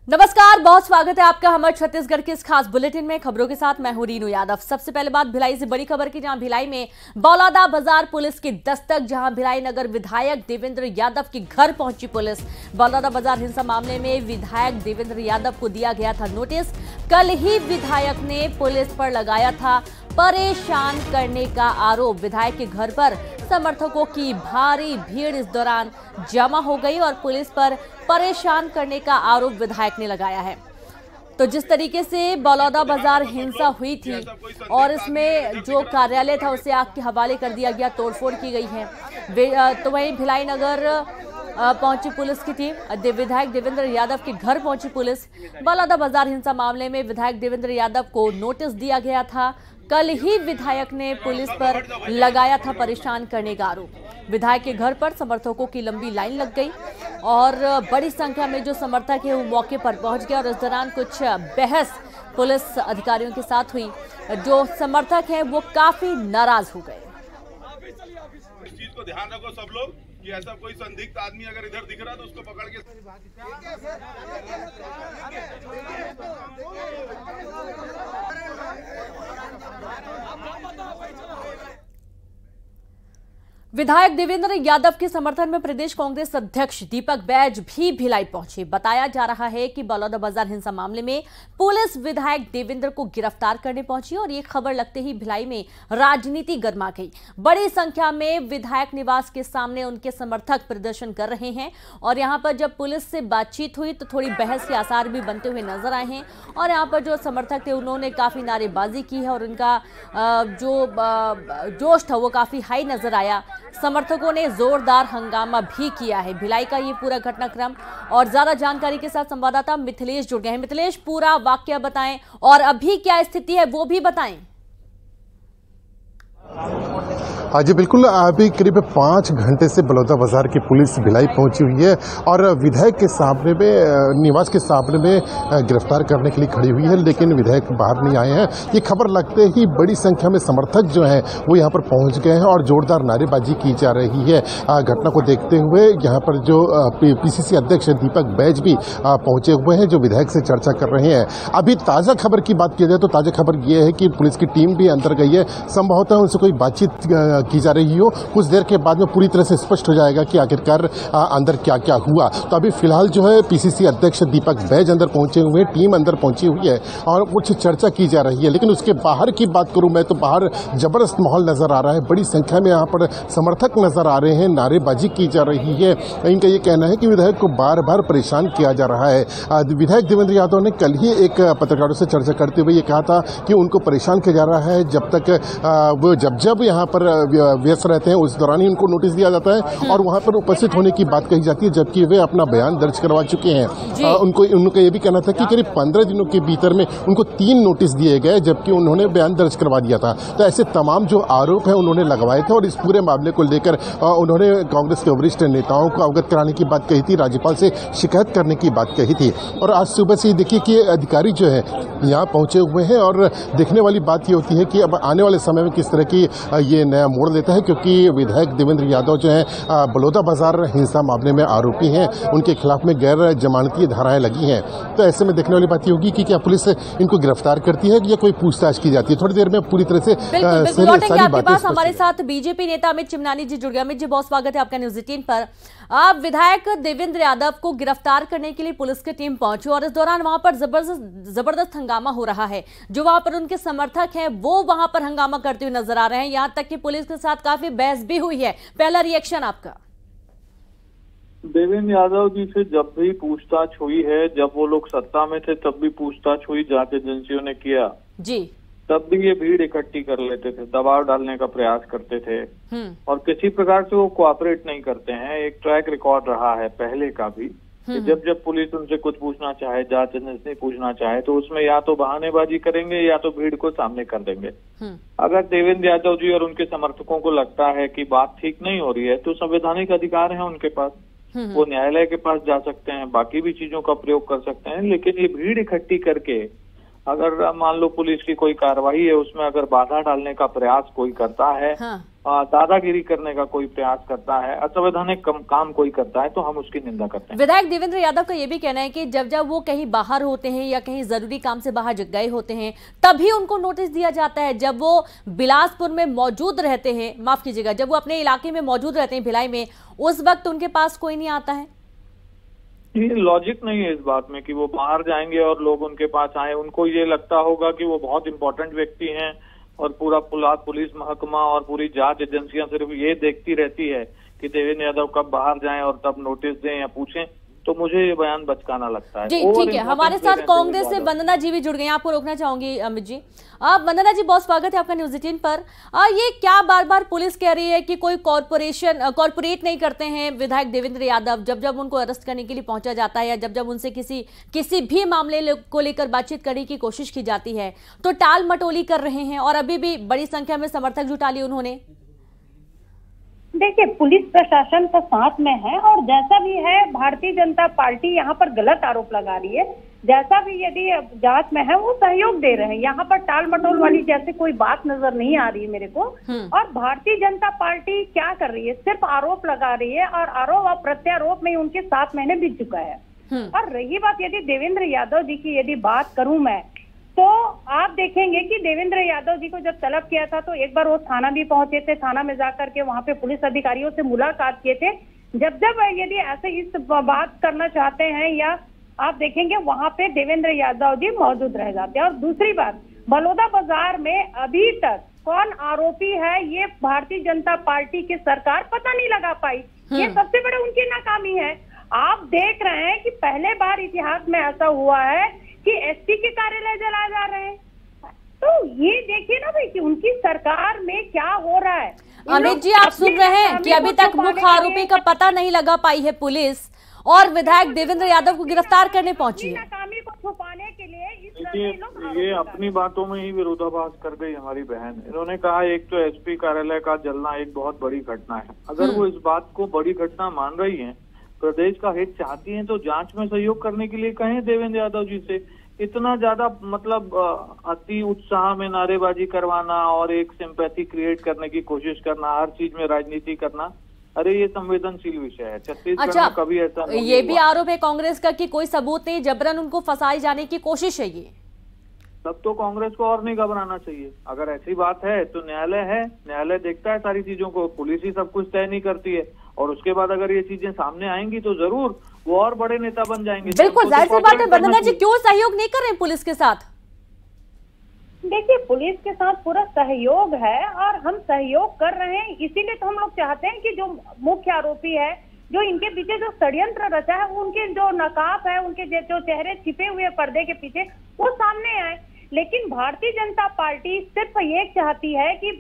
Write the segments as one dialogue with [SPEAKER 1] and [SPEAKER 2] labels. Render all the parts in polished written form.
[SPEAKER 1] नमस्कार, बहुत स्वागत है आपका हमारे छत्तीसगढ़ के इस खास बुलेटिन में। खबरों के साथ मैं हूं रीनू यादव। सबसे पहले बात भिलाई से बड़ी खबर की, जहां भिलाई में बलौदा बाजार पुलिस की दस्तक, जहां भिलाई नगर विधायक देवेंद्र यादव के घर पहुंची पुलिस। बलौदा बाजार हिंसा मामले में विधायक देवेंद्र यादव को दिया गया था नोटिस। कल ही विधायक ने पुलिस पर लगाया था परेशान करने का आरोप। विधायक के घर पर समर्थकों की भारी भीड़ इस दौरान जमा हो गई और पुलिस पर परेशान करने का आरोप विधायक ने लगाया है। तो जिस तरीके से बलौदा बाजार हिंसा हुई थी और इसमें जो कार्यालय था उसे आग के हवाले कर दिया गया, तोड़फोड़ की गई है। तो वहीं भिलाई नगर पहुंची पुलिस की टीम, विधायक देवेंद्र यादव के घर पहुंची पुलिस। बलौदा बाजार हिंसा मामले में विधायक देवेंद्र यादव को नोटिस दिया गया था। कल ही विधायक ने पुलिस पर लगाया था परेशान करने का आरोप। विधायक के घर पर समर्थकों की लंबी लाइन लग गई और बड़ी संख्या में जो समर्थक है वो मौके पर पहुंच गए और इस दौरान कुछ बहस पुलिस अधिकारियों के साथ हुई। जो समर्थक हैं वो काफी नाराज हो गए।
[SPEAKER 2] इस चीज को ध्यान रखो सब लोग कि ऐसा कोई संदिग्ध आदमी अगर इधर दिख रहा है तो उसको पकड़ के।
[SPEAKER 1] विधायक देवेंद्र यादव के समर्थन में प्रदेश कांग्रेस अध्यक्ष दीपक बैज भी भिलाई पहुंचे। बताया जा रहा है कि बलौदा बाजार हिंसा मामले में पुलिस विधायक देवेंद्र को गिरफ्तार करने पहुंची और ये खबर लगते ही भिलाई में राजनीति गर्मा गई। बड़ी संख्या में विधायक निवास के सामने उनके समर्थक प्रदर्शन कर रहे हैं और यहां पर जब पुलिस से बातचीत हुई तो थोड़ी बहस के आसार भी बनते हुए नजर आए हैं और यहां पर जो समर्थक थे उन्होंने काफी नारेबाजी की है और उनका जो जोश था वो काफी हाई नजर आया। समर्थकों ने जोरदार हंगामा भी किया है। भिलाई का ये पूरा घटनाक्रम और ज्यादा जानकारी के साथ संवाददाता मिथिलेश जुड़ गए हैं। मिथिलेश, पूरा वाकया बताएं और अभी क्या स्थिति है वो भी बताएं।
[SPEAKER 3] हाँ जी बिल्कुल, अभी करीब 5 घंटे से बलौदा बाजार की पुलिस भिलाई पहुंची हुई है और विधायक के सामने में निवास के सामने में गिरफ्तार करने के लिए खड़ी हुई है, लेकिन विधायक बाहर नहीं आए हैं। ये खबर लगते ही बड़ी संख्या में समर्थक जो हैं वो यहाँ पर पहुंच गए हैं और जोरदार नारेबाजी की जा रही है। घटना को देखते हुए यहाँ पर जो पीसीसी अध्यक्ष दीपक बैज भी पहुंचे हुए हैं, जो विधायक से चर्चा कर रहे हैं। अभी ताज़ा खबर की बात की जाए तो ताज़ा खबर ये है कि पुलिस की टीम भी अंदर गई है। संभवतः उनसे कोई बातचीत की जा रही हो। कुछ देर के बाद में पूरी तरह से स्पष्ट हो जाएगा कि आखिरकार अंदर क्या क्या हुआ। तो अभी फिलहाल जो है पीसीसी अध्यक्ष दीपक बैज अंदर पहुंचे हुए, टीम अंदर पहुंची हुई है और कुछ चर्चा की जा रही है। लेकिन उसके बाहर की बात करूं मैं तो बाहर जबरदस्त माहौल नजर आ रहा है। बड़ी संख्या में यहाँ पर समर्थक नजर आ रहे हैं, नारेबाजी की जा रही है। इनका ये कहना है कि विधायक को बार बार परेशान किया जा रहा है। विधायक देवेंद्र यादव ने कल ही एक पत्रकारों से चर्चा करते हुए ये कहा था कि उनको परेशान किया जा रहा है जब तक वो जब यहाँ पर व्यस्त रहते हैं उस दौरान ही उनको नोटिस दिया जाता है और वहां पर उपस्थित होने की बात कही जाती है, जबकि वे अपना बयान दर्ज करवा चुके हैं। उनका ये भी कहना था कि करीब 15 दिनों के भीतर में उनको 3 नोटिस दिए गए, जबकि उन्होंने बयान दर्ज करवा दिया था। तो ऐसे तमाम जो आरोप है उन्होंने लगवाए थे और इस पूरे मामले को लेकर उन्होंने कांग्रेस के वरिष्ठ नेताओं को अवगत कराने की बात कही थी, राज्यपाल से शिकायत करने की बात कही थी। और आज सुबह से देखिए कि अधिकारी जो है यहाँ पहुंचे हुए हैं और देखने वाली बात ये होती है कि अब आने वाले समय में किस तरह की ये नया मोड़ लेता है, क्योंकि विधायक देवेंद्र यादव जो है बलौदा बाजार हिंसा मामले में आरोपी हैं। उनके खिलाफ में गैर जमानती धाराएं लगी हैं। तो ऐसे में देखने वाली बात ये होगी कि क्या पुलिस इनको गिरफ्तार करती है या कोई पूछताछ की जाती है। थोड़ी देर में पूरी तरह से सारी बातें।
[SPEAKER 1] हमारे साथ बीजेपी नेता अमित चिमनानी जी जुड़ गए। अमित जी, बहुत स्वागत है आपका न्यूज 18 पर। आप विधायक देवेंद्र यादव को गिरफ्तार करने के लिए पुलिस की टीम पहुंची और इस दौरान वहां पर जबरदस्त हंगामा हो रहा है। जो वहां पर उनके समर्थक हैं वो वहां पर हंगामा करते हुए नजर आ रहे हैं। यहां तक कि पुलिस के साथ काफी बहस भी हुई है। पहला रिएक्शन आपका?
[SPEAKER 4] देवेंद्र यादव जी से जब भी पूछताछ हुई है, जब वो लोग सत्ता में थे तब भी पूछताछ हुई, जांच एजेंसियों ने किया जी, तब भी ये भीड़ इकट्ठी कर लेते थे, दबाव डालने का प्रयास करते थे और किसी प्रकार से वो कोऑपरेट नहीं करते हैं। एक ट्रैक रिकॉर्ड रहा है पहले का भी कि जब जब पुलिस उनसे कुछ पूछना चाहे, जांच एजेंसी पूछना चाहे, तो उसमें या तो बहानेबाजी करेंगे या तो भीड़ को सामने कर देंगे। अगर देवेंद्र यादव जी और उनके समर्थकों को लगता है कि बात ठीक नहीं हो रही है तो संवैधानिक अधिकार है उनके पास, वो न्यायालय के पास जा सकते हैं, बाकी भी चीजों का प्रयोग कर सकते हैं। लेकिन ये भीड़ इकट्ठी करके अगर मान लो पुलिस की कोई कार्रवाई है उसमें अगर बाधा डालने का प्रयास कोई करता है दादागिरी करने का कोई प्रयास करता है, असंवैधानिक काम कोई करता है, तो हम उसकी निंदा करते हैं।
[SPEAKER 1] विधायक देवेंद्र यादव का ये भी कहना है कि जब जब वो कहीं बाहर होते हैं या कहीं जरूरी काम से बाहर गए होते हैं तभी उनको नोटिस दिया जाता है। जब वो बिलासपुर में मौजूद रहते हैं, माफ कीजिएगा, जब वो अपने इलाके में मौजूद रहते हैं भिलाई में, उस वक्त उनके पास कोई नहीं आता है।
[SPEAKER 4] ये लॉजिक नहीं है इस बात में कि वो बाहर जाएंगे और लोग उनके पास आए। उनको ये लगता होगा कि वो बहुत इंपॉर्टेंट व्यक्ति हैं और पूरा पुलिस महकमा और पूरी जांच एजेंसियां सिर्फ ये देखती रहती है कि देवेंद्र यादव कब बाहर जाएं और तब नोटिस दें या पूछें, तो मुझे ये बयान बचकाना लगता है।
[SPEAKER 1] जी ठीक है, हमारे साथ कांग्रेस से वंदना जी भी जुड़ गई हैं, आपको रोकना चाहूंगी अमित जी। वंदना जी, बहुत स्वागत है आपका न्यूज़ 18 पर। ये क्या बार बार पुलिस कह रही है कि कोई कॉर्पोरेट नहीं करते हैं विधायक देवेंद्र यादव, जब जब उनको अरेस्ट करने के लिए पहुंचा जाता है या जब जब उनसे किसी भी मामले को लेकर बातचीत करने की कोशिश की जाती है तो टाल मटोली कर रहे हैं और अभी भी बड़ी संख्या में समर्थक जुटा लिए उन्होंने।
[SPEAKER 5] देखिए, पुलिस प्रशासन तो साथ में है और जैसा भी है भारतीय जनता पार्टी यहाँ पर गलत आरोप लगा रही है, जैसा भी यदि जांच में है वो सहयोग दे रहे हैं। यहाँ पर टाल मटोल वाली जैसे कोई बात नजर नहीं आ रही है मेरे को। और भारतीय जनता पार्टी क्या कर रही है, सिर्फ आरोप लगा रही है और आरोप और प्रत्यारोप में उनके 7 महीने बीत चुका है। और रही बात यदि देवेंद्र यादव जी की यदि बात करूं मैं, तो आप देखेंगे कि देवेंद्र यादव जी को जब तलब किया था तो एक बार वो थाना भी पहुंचे थे, थाना में जाकर के वहां पे पुलिस अधिकारियों से मुलाकात किए थे। जब जब यदि ऐसे इस बात करना चाहते हैं या आप देखेंगे वहां पे देवेंद्र यादव जी मौजूद रह जाते हैं। और दूसरी बात, बलौदा बाजार में अभी तक कौन आरोपी है ये भारतीय जनता पार्टी की सरकार पता नहीं लगा पाई। ये सबसे बड़े उनकी नाकामी है। आप देख रहे हैं कि पहले बार इतिहास में ऐसा हुआ है कि एसपी के कार्यालय जलाए जा रहे हैं। तो ये देखिए ना भाई कि उनकी सरकार में क्या हो रहा है।
[SPEAKER 1] अमित जी, आप सुन रहे हैं कि अभी तक मुख्य आरोपी का पता नहीं लगा पाई है पुलिस और विधायक देवेंद्र यादव को गिरफ्तार करने पहुंची है।
[SPEAKER 5] नाकामी को छुपाने के लिए
[SPEAKER 4] ये अपनी बातों में ही विरोधाभास कर गई हमारी बहन। इन्होंने कहा एक तो एसपी कार्यालय का जलना एक बहुत बड़ी घटना है। अगर वो इस बात को बड़ी घटना मान रही है, प्रदेश का हित चाहती हैं, तो जांच में सहयोग करने के लिए कहें देवेंद्र यादव जी से। इतना ज्यादा मतलब अति उत्साह में नारेबाजी करवाना और एक सिंपैथी क्रिएट करने की कोशिश करना, हर चीज में राजनीति करना, अरे ये संवेदनशील विषय है। छत्तीसगढ़ में कभी ऐसा नहीं।
[SPEAKER 1] ये भी आरोप है कांग्रेस का कि कोई सबूत नहीं, जबरन उनको फंसाए जाने की कोशिश है। ये
[SPEAKER 4] तब तो कांग्रेस को और नहीं घबराना चाहिए। अगर ऐसी बात है तो न्यायालय है, न्यायालय देखता है सारी चीजों को, पुलिस ही सब कुछ तय नहीं करती है। और उसके बाद अगर ये चीजें सामने आएंगी तो जरूर वो और बड़े नेता बन जाएंगे।
[SPEAKER 1] बिल्कुल जाहिर सी बात है। वंदना जी, क्यों सहयोग नहीं कर रहे हैं पुलिस के साथ?
[SPEAKER 5] देखिए, पुलिस के साथ पूरा सहयोग है और हम सहयोग कर रहे हैं। इसीलिए तो हम लोग चाहते हैं कि जो मुख्य आरोपी है, जो इनके पीछे जो षड्यंत्र रचा है, उनके जो नकाब है, उनके जो चेहरे छिपे हुए पर्दे के पीछे, वो सामने आए। लेकिन भारतीय जनता पार्टी सिर्फ ये चाहती है कि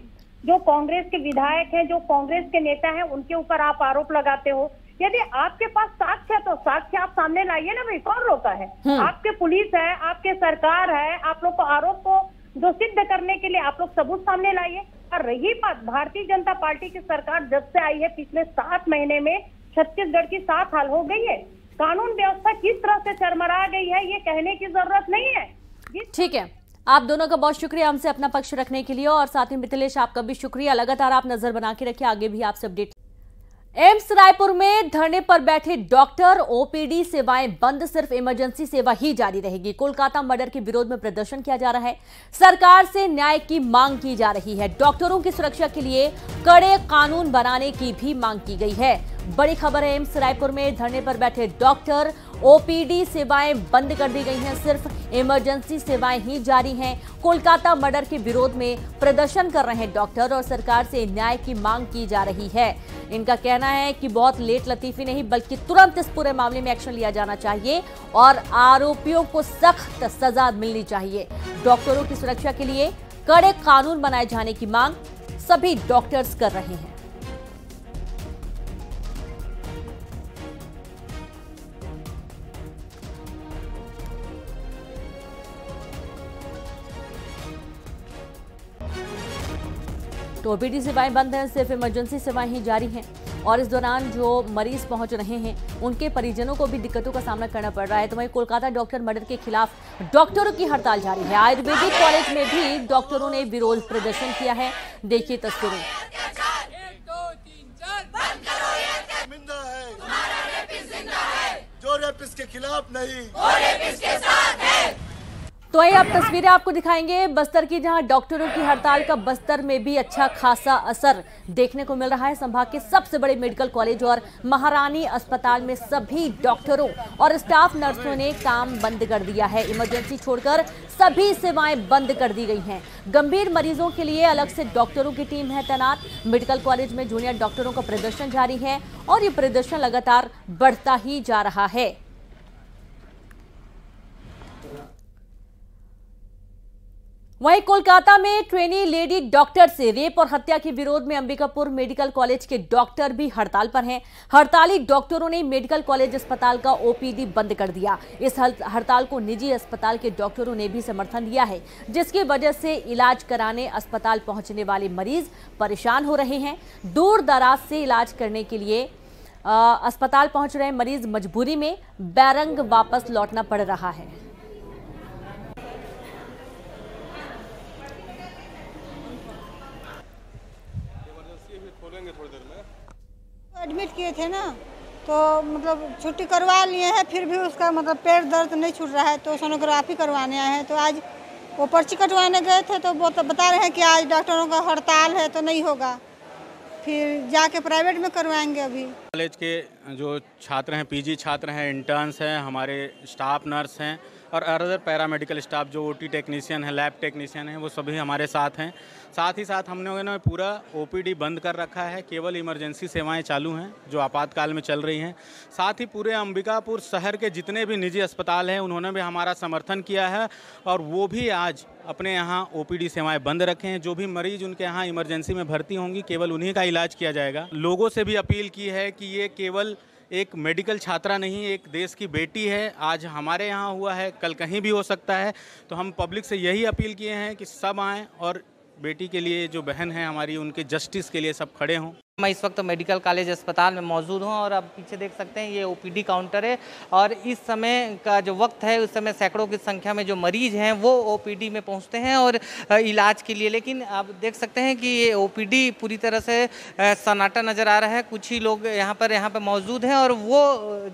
[SPEAKER 5] जो कांग्रेस के विधायक हैं, जो कांग्रेस के नेता हैं, उनके ऊपर आप आरोप लगाते हो। यदि आपके पास साक्ष्य है तो साक्ष्य आप सामने लाइए ना भाई, कौन रोका है? आपके पुलिस है, आपके सरकार है, आप लोग को आरोप को जो सिद्ध करने के लिए आप लोग सबूत सामने लाइए। और रही बात, भारतीय जनता पार्टी की सरकार जब से आई है पिछले 7 महीने में छत्तीसगढ़ की 7 हाल हो गई है। कानून व्यवस्था किस तरह से चरमरा गई है ये कहने की जरूरत नहीं है।
[SPEAKER 1] ठीक है, आप दोनों का बहुत शुक्रिया हमसे अपना पक्ष रखने के लिए और साथ ही मिथिलेश आपका भी शुक्रिया। लगातार आप नजर बना के रखिए, आगे भी आपसे अपडेट। एम्स रायपुर में धरने पर बैठे डॉक्टर, ओपीडी सेवाएं बंद, सिर्फ इमरजेंसी सेवा ही जारी रहेगी। कोलकाता मर्डर के विरोध में प्रदर्शन किया जा रहा है, सरकार से न्याय की मांग की जा रही है। डॉक्टरों की सुरक्षा के लिए कड़े कानून बनाने की भी मांग की गई है। बड़ी खबर है, एम्स रायपुर में धरने पर बैठे डॉक्टर, ओपीडी सेवाएं बंद कर दी गई हैं, सिर्फ इमरजेंसी सेवाएं ही जारी हैं। कोलकाता मर्डर के विरोध में प्रदर्शन कर रहे हैं डॉक्टर और सरकार से न्याय की मांग की जा रही है। इनका कहना है कि बहुत लेट लतीफी नहीं बल्कि तुरंत इस पूरे मामले में एक्शन लिया जाना चाहिए और आरोपियों को सख्त सजा मिलनी चाहिए। डॉक्टरों की सुरक्षा के लिए कड़े कानून बनाए जाने की मांग सभी डॉक्टर्स कर रहे हैं। तो ओपीडी सेवाएं बंद हैं, सिर्फ इमरजेंसी सेवाएं ही जारी हैं और इस दौरान जो मरीज पहुंच रहे हैं उनके परिजनों को भी दिक्कतों का सामना करना पड़ रहा है। तो वहीं कोलकाता डॉक्टर मर्डर के खिलाफ डॉक्टरों की हड़ताल जारी है। आयुर्वेदिक कॉलेज में भी डॉक्टरों ने विरोध प्रदर्शन किया है, देखिए तस्वीरें।
[SPEAKER 6] रेपिस्ट के खिलाफ नहीं,
[SPEAKER 1] रेपिस्ट के साथ है। तो ये अब तस्वीरें आपको दिखाएंगे बस्तर की, जहां डॉक्टरों की हड़ताल का बस्तर में भी अच्छा खासा असर देखने को मिल रहा है। संभाग के सबसे बड़े मेडिकल कॉलेज और महारानी अस्पताल में सभी डॉक्टरों और स्टाफ नर्सों ने काम बंद कर दिया है। इमरजेंसी छोड़कर सभी सेवाएं बंद कर दी गई हैं। गंभीर मरीजों के लिए अलग से डॉक्टरों की टीम है तैनात। मेडिकल कॉलेज में जूनियर डॉक्टरों का प्रदर्शन जारी है और ये प्रदर्शन लगातार बढ़ता ही जा रहा है। वहीं कोलकाता में ट्रेनी लेडी डॉक्टर से रेप और हत्या के विरोध में अंबिकापुर मेडिकल कॉलेज के डॉक्टर भी हड़ताल पर हैं। हड़ताली डॉक्टरों ने मेडिकल कॉलेज अस्पताल का ओपीडी बंद कर दिया। इस हड़ताल को निजी अस्पताल के डॉक्टरों ने भी समर्थन दिया है, जिसकी वजह से इलाज कराने अस्पताल पहुंचने वाले मरीज परेशान हो रहे हैं। दूर दराज से इलाज करने के लिए अस्पताल पहुंच रहे मरीज मजबूरी में बैरंग वापस लौटना पड़ रहा है।
[SPEAKER 7] एडमिट किए थे ना, तो मतलब छुट्टी करवा लिए हैं, फिर भी उसका मतलब पेट दर्द नहीं छूट रहा है, तो सोनोग्राफी करवाने आए हैं। तो आज वो पर्ची कटवाने गए थे, तो वो तो बता रहे हैं कि आज डॉक्टरों का हड़ताल है तो नहीं होगा, फिर जाके प्राइवेट में करवाएंगे। अभी
[SPEAKER 8] कॉलेज के जो छात्र हैं, पीजी छात्र हैं, इंटर्न्स हैं, हमारे स्टाफ नर्स हैं और अदर पैरामेडिकल स्टाफ जो ओटी टेक्नीशियन है, लैब टेक्नीशियन हैं, वो सभी हमारे साथ हैं। साथ ही साथ हम लोगों ने पूरा ओपीडी बंद कर रखा है। केवल इमरजेंसी सेवाएं चालू हैं जो आपातकाल में चल रही हैं। साथ ही पूरे अंबिकापुर शहर के जितने भी निजी अस्पताल हैं उन्होंने भी हमारा समर्थन किया है और वो भी आज अपने यहाँ ओपीडी सेवाएं बंद रखे हैं। जो भी मरीज उनके यहाँ इमरजेंसी में भर्ती होंगी केवल उन्हीं का इलाज किया जाएगा। लोगों से भी अपील की है कि ये केवल एक मेडिकल छात्रा नहीं, एक देश की बेटी है। आज हमारे यहाँ हुआ है, कल कहीं भी हो सकता है। तो हम पब्लिक से यही अपील किए हैं कि सब आएँ और बेटी के लिए, जो बहन है हमारी, उनके जस्टिस के लिए सब खड़े हों।
[SPEAKER 9] मैं इस वक्त मेडिकल कॉलेज अस्पताल में मौजूद हूं और अब पीछे देख सकते हैं ये ओपीडी काउंटर है और इस समय का जो वक्त है उस समय सैकड़ों की संख्या में जो मरीज हैं वो ओपीडी में पहुंचते हैं और इलाज के लिए। लेकिन आप देख सकते हैं कि ये ओपीडी पूरी तरह से सन्नाटा नज़र आ रहा है। कुछ ही लोग यहाँ पर मौजूद हैं और वो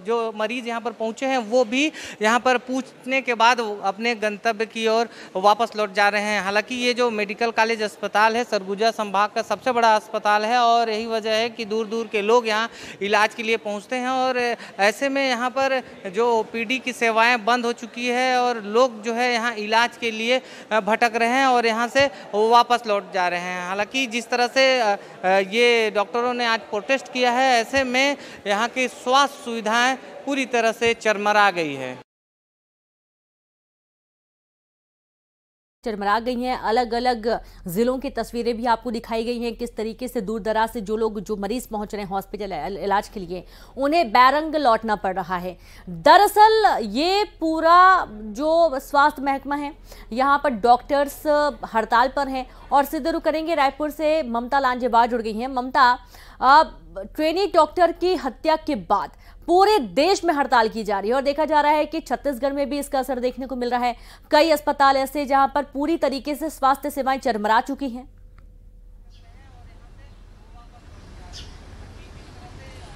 [SPEAKER 9] जो मरीज़ यहाँ पर पहुँचे हैं वो भी यहाँ पर पूछने के बाद अपने गंतव्य की ओर वापस लौट जा रहे हैं। हालाँकि ये जो मेडिकल कॉलेज अस्पताल है सरगुजा संभाग का सबसे बड़ा अस्पताल है और यही वजह है कि दूर दूर के लोग यहाँ इलाज के लिए पहुँचते हैं और ऐसे में यहाँ पर जो ओपीडी की सेवाएं बंद हो चुकी है और लोग जो है यहाँ इलाज के लिए भटक रहे हैं और यहाँ से वापस लौट जा रहे हैं। हालांकि जिस तरह से ये डॉक्टरों ने आज प्रोटेस्ट किया है, ऐसे में यहाँ की स्वास्थ्य सुविधाएं पूरी तरह से चरमरा गई है।
[SPEAKER 1] चरमरा गई हैं। अलग अलग जिलों की तस्वीरें भी आपको दिखाई गई हैं, किस तरीके से दूर दराज से जो मरीज पहुंच रहे हैं हॉस्पिटल इलाज के लिए, उन्हें बैरंग लौटना पड़ रहा है। दरअसल ये पूरा जो स्वास्थ्य महकमा है, यहाँ पर डॉक्टर्स हड़ताल पर हैं और सीधे रुख करेंगे रायपुर से ममता लांजेवार जुड़ गई हैं। ममता, ट्रेनी डॉक्टर की हत्या के बाद पूरे देश में हड़ताल की जा रही है और देखा जा रहा है कि छत्तीसगढ़ में भी इसका असर देखने को मिल रहा है। कई अस्पताल ऐसे जहां पर पूरी तरीके से स्वास्थ्य सेवाएं चरमरा चुकी हैं।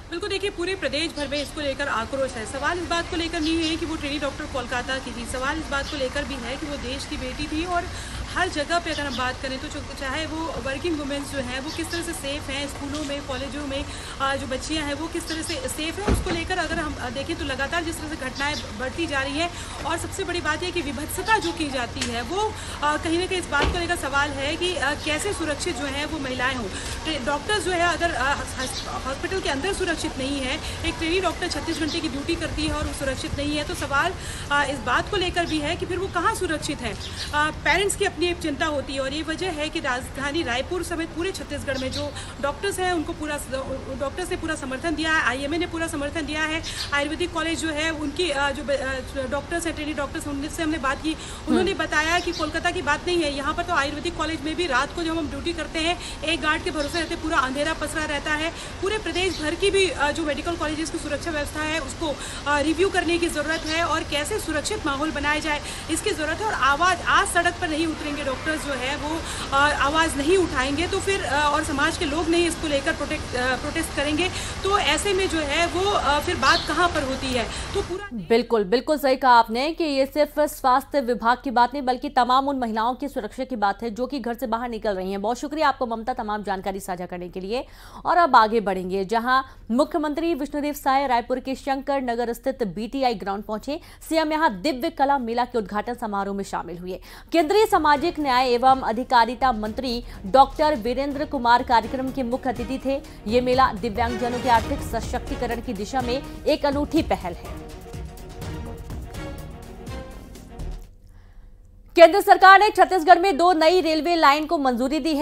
[SPEAKER 10] बिल्कुल, देखिए पूरे प्रदेश भर में इसको लेकर आक्रोश है। सवाल इस बात को लेकर नहीं है कि वो ट्रेनी डॉक्टर कोलकाता की थी, सवाल इस बात को लेकर भी है कि वो देश की बेटी थी और हर जगह पे अगर हम बात करें तो चाहे वो वर्किंग वुमेन्स जो हैं वो किस तरह से सेफ़ हैं, स्कूलों में कॉलेजों में जो बच्चियां हैं वो किस तरह से सेफ़ हैं, उसको लेकर अगर हम देखें तो लगातार जिस तरह से घटनाएं बढ़ती जा रही हैं। और सबसे बड़ी बात यह कि विभत्सता जो की जाती है वो कहीं ना कहीं इस बात को लेकर सवाल है कि कैसे सुरक्षित जो है वो महिलाएँ हों। डॉक्टर्स जो है अगर हॉस्पिटल के अंदर सुरक्षित नहीं है, एक ट्रेनी डॉक्टर 36 घंटे की ड्यूटी करती है और वो सुरक्षित नहीं है, तो सवाल इस बात को लेकर भी है कि फिर वो कहाँ सुरक्षित है। पेरेंट्स की अपनी एक चिंता होती है और ये वजह है कि राजधानी रायपुर समेत पूरे छत्तीसगढ़ में जो डॉक्टर्स हैं उनको डॉक्टर्स ने पूरा समर्थन दिया है, आईएमए ने पूरा समर्थन दिया है। आयुर्वेदिक कॉलेज जो है उनकी जो डॉक्टर्स हैं, ट्रेनी डॉक्टर्स, उनसे हमने बात की, उन्होंने बताया कि कोलकाता की बात नहीं है, यहाँ पर तो आयुर्वेदिक कॉलेज में भी रात को जब हम ड्यूटी करते हैं एक गार्ड के भरोसे रहते, पूरा अंधेरा पसरा रहता है। पूरे प्रदेश भर की भी जो मेडिकल कॉलेजेस की सुरक्षा व्यवस्था है उसको रिव्यू करने की ज़रूरत है और कैसे सुरक्षित माहौल बनाया जाए इसकी ज़रूरत है। और आवाज़ आज सड़क पर नहीं उतरे करेंगे, डॉक्टर्स जो है वो आवाज़ नहीं उठाएंगे तो फिर और समाज के लोग नहीं इसको लेकर प्रोटेस्ट करेंगे तो ऐसे में जो है वो फिर बात कहाँ पर होती है। तो पूरा
[SPEAKER 1] बिल्कुल बिल्कुल सही कहा आपने कि ये सिर्फ स्वास्थ्य विभाग की बात नहीं बल्कि तमाम उन महिलाओं की सुरक्षा की बात है जो कि घर से बाहर निकल रही हैं। बहुत शुक्रिया आपको ममता तमाम जानकारी साझा करने के लिए। और अब आगे बढ़ेंगे जहां मुख्यमंत्री विष्णुदेव साय रायपुर के शंकर नगर स्थित बीटीआई ग्राउंड पहुंचे। सीएम यहां दिव्य कला मेला के उद्घाटन समारोह में शामिल हुए। केंद्रीय सामाजिक न्याय एवं अधिकारिता मंत्री डॉक्टर वीरेंद्र कुमार कार्यक्रम के मुख्य अतिथि थे। ये मेला दिव्यांगजनों के आर्थिक सशक्तिकरण की दिशा में एक अनूठी पहल है। केंद्र सरकार ने छत्तीसगढ़ में 2 नई रेलवे लाइन को मंजूरी दी है।